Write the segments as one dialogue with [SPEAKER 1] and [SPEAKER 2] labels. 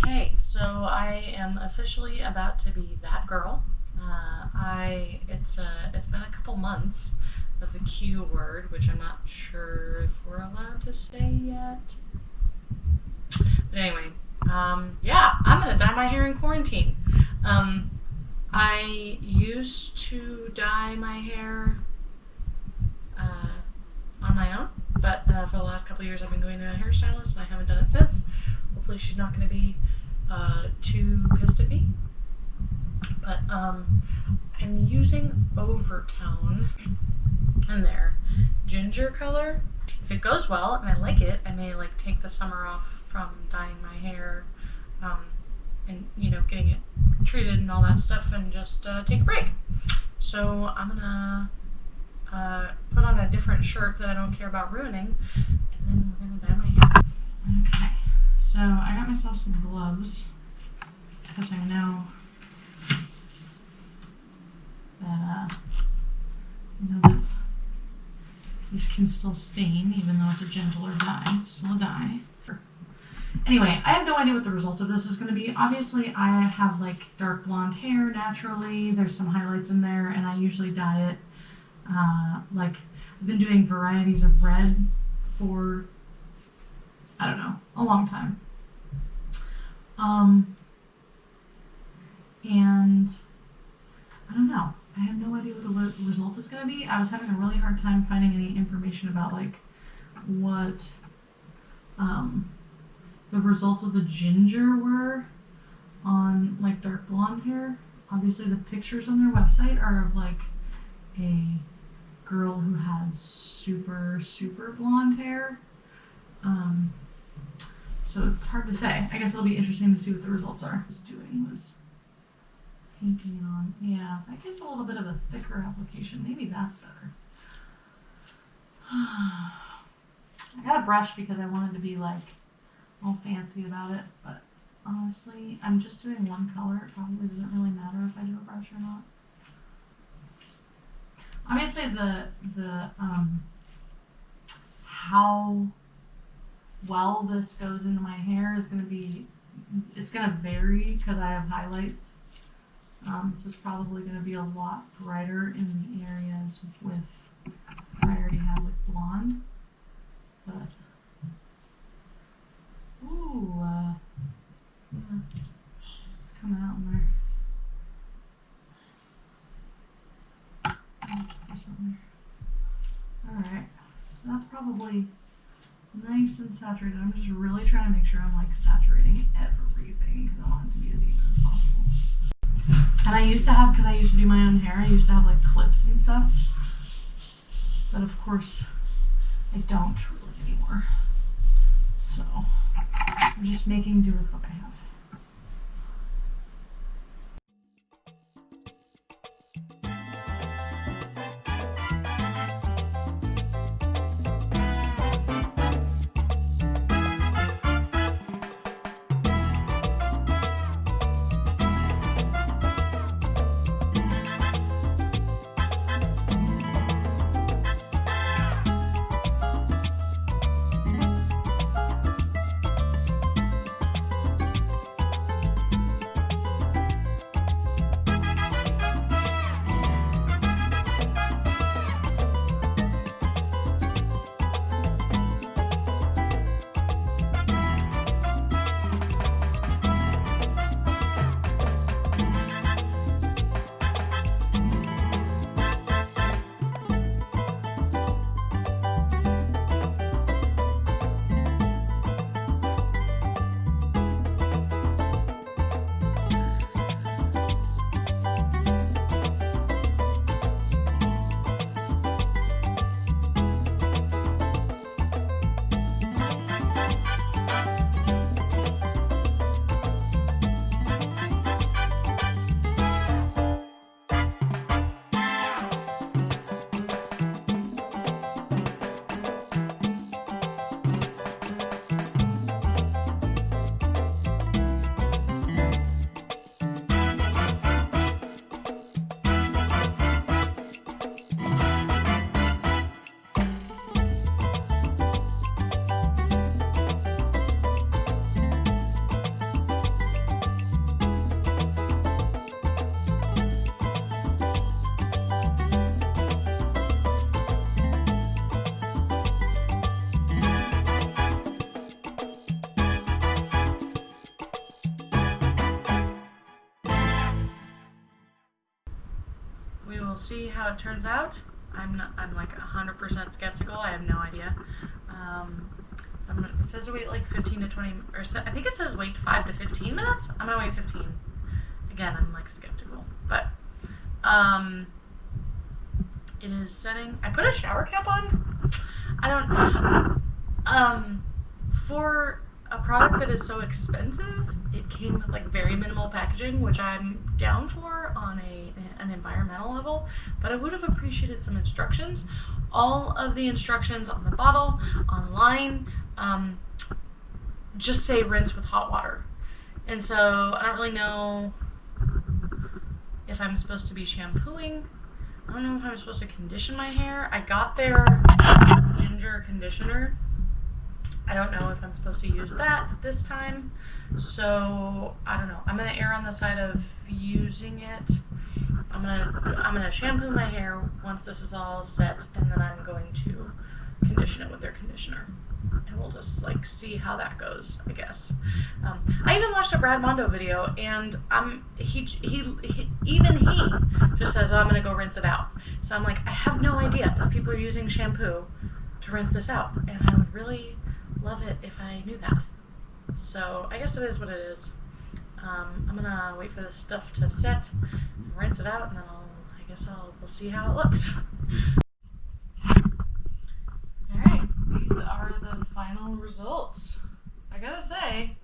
[SPEAKER 1] Okay, so I am officially about to be that girl. It's been a couple months of the Q word, which I'm not sure if we're allowed to say yet. But anyway, yeah, I'm gonna dye my hair in quarantine. I used to dye my hair on my own, but for the last couple of years I've been going to a hairstylist and I haven't done it since. Hopefully she's not going to be too pissed at me. But I'm using Overtone in their ginger color. If it goes well and I like it, I may take the summer off from dyeing my hair and getting it treated and all that stuff and just take a break. So I'm gonna put on a different shirt that I don't care about ruining, and then we're gonna dye my hair. Okay, so I got myself some gloves because I know that these can still stain even though it's a gentler dye. It's still a dye. Anyway, I have no idea what the result of this is going to be. Obviously, I have dark blonde hair naturally. There's some highlights in there, and I usually dye it I've been doing varieties of red for, I don't know, a long time. And I don't know. I have no idea what the result is going to be. I was having a really hard time finding any information about what the results of the ginger were on dark blonde hair. Obviously the pictures on their website are of a girl who has super blonde hair. So it's hard to say. I guess it'll be interesting to see what the results are. What I was doing was painting it on. Yeah, that gets a little bit of a thicker application. Maybe that's better. I got a brush because I wanted to be all fancy about it, but honestly, I'm just doing one color. It probably doesn't really matter if I do a brush or not. Obviously, the how well this goes into my hair is going to be, it's going to vary because I have highlights. So it's probably going to be a lot brighter in the areas with I already have blonde, but ooh, yeah, it's coming out in there. Alright, that's probably nice and saturated. I'm just really trying to make sure I'm saturating everything because I want it to be as even as possible. And I used to have, because I used to do my own hair, I used to have clips and stuff. But of course, I don't really anymore. So, I'm just making do with what I have. we'll see how it turns out. I'm like 100% skeptical. I have no idea. It says to wait like 15 to 20, or I think it says wait 5 to 15 minutes. I'm gonna wait 15. Again, I'm like skeptical, but it is setting. I put a shower cap on. I don't. For a product that is so expensive, it came with like very minimal packaging, which I'm down for on an environmental level, but I would have appreciated some instructions. All of the instructions on the bottle, online, just say rinse with hot water. And so I don't really know if I'm supposed to be shampooing. I don't know if I'm supposed to condition my hair. I got their ginger conditioner. I don't know if I'm supposed to use that this time, so I don't know. I'm gonna err on the side of using it. I'm gonna shampoo my hair once this is all set, and then I'm going to condition it with their conditioner, and we'll just like see how that goes, I guess. I even watched a Brad Mondo video, and he just says, "Oh, I'm gonna go rinse it out." So I'm like, I have no idea if people are using shampoo to rinse this out, and I would really love it if I knew that. So I guess it is what it is. I'm gonna wait for this stuff to set, and rinse it out, and then we'll see how it looks. Alright, these are the final results. I gotta say,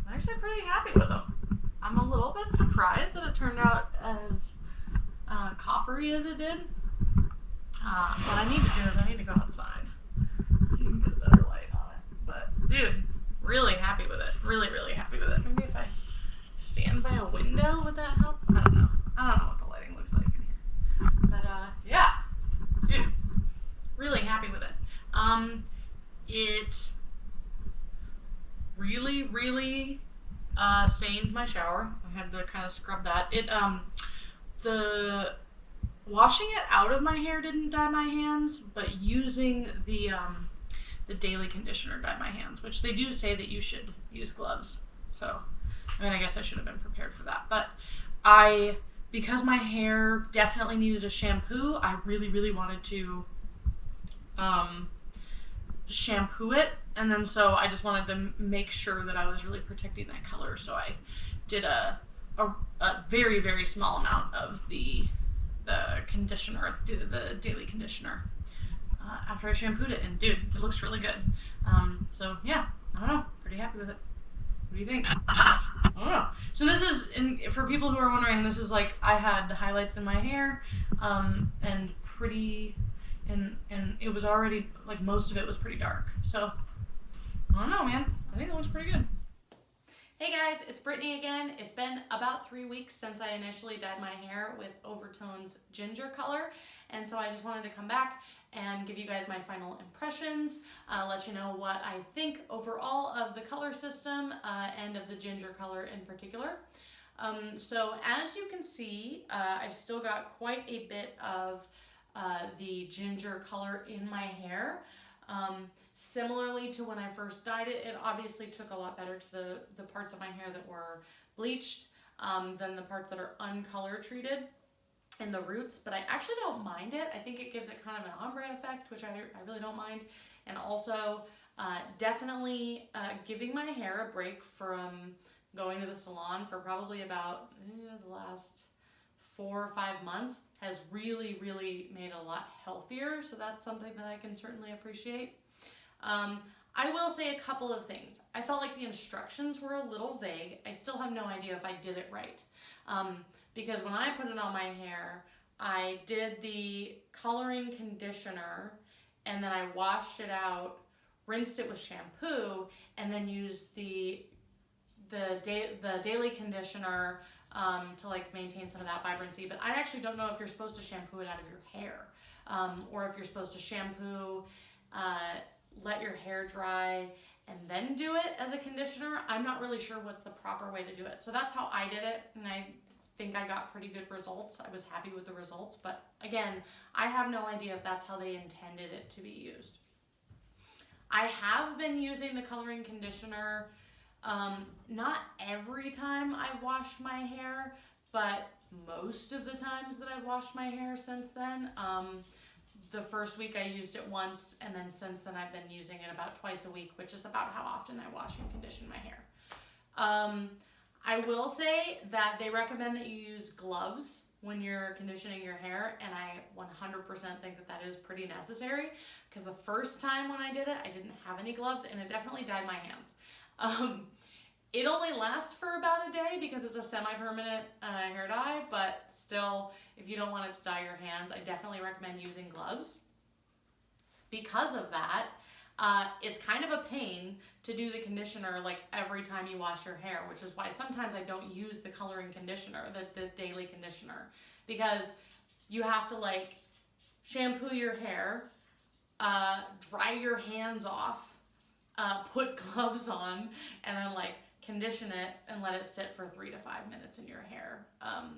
[SPEAKER 1] I'm actually pretty happy with them. I'm a little bit surprised that it turned out as coppery as it did. What I need to do is I need to go outside so you can get a better light on it. But dude, really happy with it. Really, really happy with it. Maybe if I stand by a window, would that help? I don't know. I don't know what the lighting looks like in here. But yeah, dude, really happy with it. It really, really stained my shower. I had to kind of scrub that. The washing it out of my hair didn't dye my hands, but using the daily conditioner dyed my hands, which they do say that you should use gloves. So, I mean, I guess I should have been prepared for that. But because my hair definitely needed a shampoo, I really, really wanted to shampoo it. And then so I just wanted to make sure that I was really protecting that color. So I did a very, very small amount of the conditioner, the daily conditioner, after I shampooed it, and dude, it looks really good. So yeah, I don't know, pretty happy with it. What do you think? I don't know. So this is, for people who are wondering, this is like, I had the highlights in my hair, and it was already, like, most of it was pretty dark. So, I don't know, man. I think it looks pretty good.
[SPEAKER 2] Hey guys, it's Brittany again. It's been about 3 weeks since I initially dyed my hair with Overtone's ginger color, and so I just wanted to come back and give you guys my final impressions, let you know what I think overall of the color system and of the ginger color in particular. So as you can see, I've still got quite a bit of the ginger color in my hair. Similarly to when I first dyed it, it obviously took a lot better to the parts of my hair that were bleached than the parts that are uncolor treated in the roots, but I actually don't mind it. I think it gives it kind of an ombre effect, which I really don't mind. And also definitely giving my hair a break from going to the salon for probably about the last 4 or 5 months has really, really made it a lot healthier. So that's something that I can certainly appreciate. I will say a couple of things. I felt like the instructions were a little vague. I still have no idea if I did it right. Because when I put it on my hair, I did the coloring conditioner and then I washed it out, rinsed it with shampoo, and then used the daily conditioner to like maintain some of that vibrancy. But I actually don't know if you're supposed to shampoo it out of your hair, or if you're supposed to shampoo, let your hair dry, and then do it as a conditioner. I'm not really sure what's the proper way to do it. So that's how I did it, and I think I got pretty good results. I was happy with the results, but again, I have no idea if that's how they intended it to be used. I have been using the coloring conditioner not every time I've washed my hair, but most of the times that I've washed my hair since then, the first week I used it once, and then since then I've been using it about twice a week, which is about how often I wash and condition my hair. I will say that they recommend that you use gloves when you're conditioning your hair, and I 100% think that that is pretty necessary, because the first time when I did it, I didn't have any gloves, and it definitely dyed my hands. It only lasts for about a day because it's a semi-permanent hair dye, but still, if you don't want it to dye your hands, I definitely recommend using gloves. Because of that, it's kind of a pain to do the conditioner like every time you wash your hair, which is why sometimes I don't use the coloring conditioner, the daily conditioner, because you have to like shampoo your hair, dry your hands off, put gloves on, and then like condition it and let it sit for 3 to 5 minutes in your hair,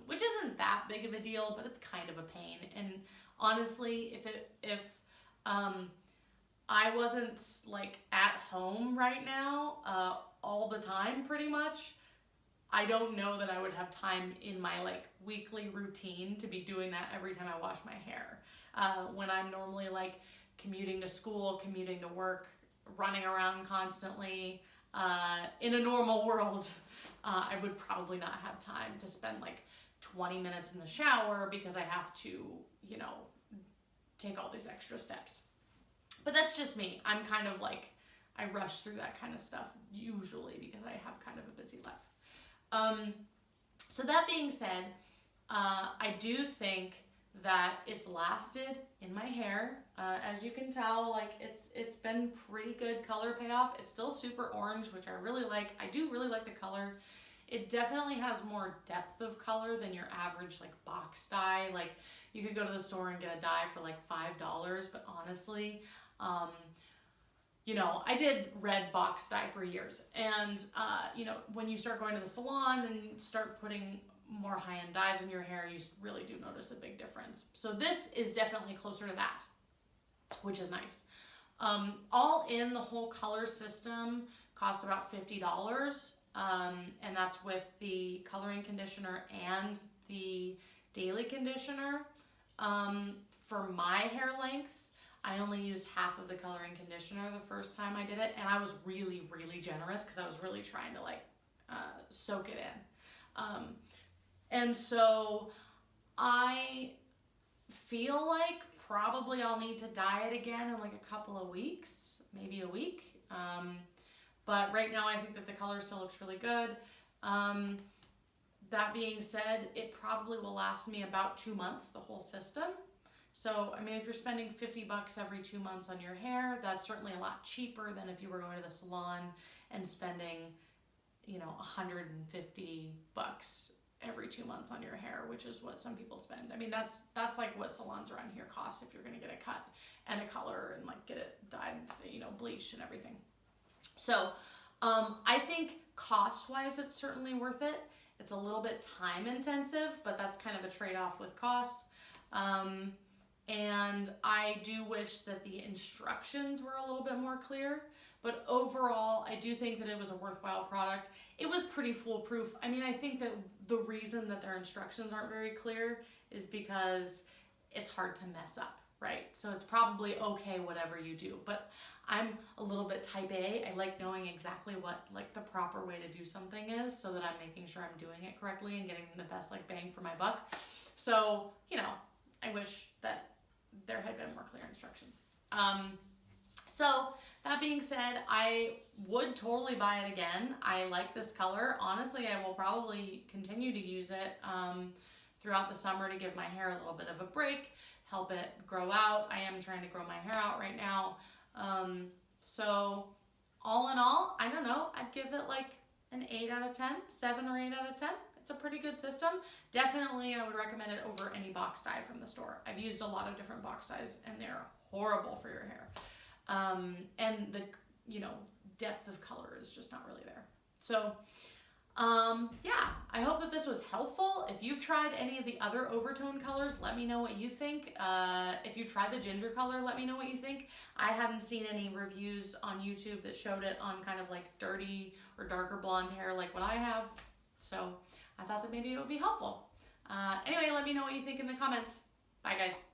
[SPEAKER 2] which isn't that big of a deal, but it's kind of a pain. And honestly, if I wasn't like at home right now all the time pretty much, I don't know that I would have time in my like weekly routine to be doing that every time I wash my hair. When I'm normally like commuting to school, commuting to work, running around constantly, in a normal world, I would probably not have time to spend like 20 minutes in the shower because I have to, you know, take all these extra steps. But that's just me. I'm kind of like, I rush through that kind of stuff usually because I have kind of a busy life. So that being said, I do think that it's lasted in my hair. As you can tell, like it's been pretty good color payoff. It's still super orange, which I really like. I do really like the color. It definitely has more depth of color than your average like box dye. Like you could go to the store and get a dye for like $5, but honestly, you know, I did red box dye for years, and you know, when you start going to the salon and start putting more high-end dyes in your hair, you really do notice a big difference. So this is definitely closer to that, which is nice. All in, the whole color system cost about $50, and that's with the coloring conditioner and the daily conditioner. For my hair length, I only used half of the coloring conditioner the first time I did it, and I was really, really generous because I was really trying to like soak it in. And so I feel like probably I'll need to dye it again in like a couple of weeks, maybe a week. But right now I think that the color still looks really good. That being said, it probably will last me about 2 months, the whole system. So, I mean, if you're spending $50 every 2 months on your hair, that's certainly a lot cheaper than if you were going to the salon and spending, you know, $150 every 2 months on your hair, which is what some people spend. I mean, that's like what salons around here cost if you're going to get a cut and a color and like get it dyed, you know, bleached and everything. So, I think cost-wise, it's certainly worth it. It's a little bit time intensive, but that's kind of a trade-off with cost. And I do wish that the instructions were a little bit more clear, but overall, I do think that it was a worthwhile product. It was pretty foolproof. I mean, I think that the reason that their instructions aren't very clear is because it's hard to mess up, right? So it's probably okay whatever you do, but I'm a little bit type A. I like knowing exactly what like the proper way to do something is so that I'm making sure I'm doing it correctly and getting the best like bang for my buck. So, you know, I wish that there had been more clear instructions. So that being said, I would totally buy it again. I like this color. Honestly, I will probably continue to use it throughout the summer to give my hair a little bit of a break, help it grow out. I am trying to grow my hair out right now. So all in all, I don't know, I'd give it like an 8 out of 10, 7 or 8 out of 10. It's a pretty good system. Definitely, I would recommend it over any box dye from the store. I've used a lot of different box dyes and they're horrible for your hair. And the, you know, depth of color is just not really there. So, yeah, I hope that this was helpful. If you've tried any of the other Overtone colors, let me know what you think. If you tried the ginger color, let me know what you think. I hadn't seen any reviews on YouTube that showed it on kind of like dirty or darker blonde hair like what I have. So I thought that maybe it would be helpful. Anyway, let me know what you think in the comments. Bye, guys.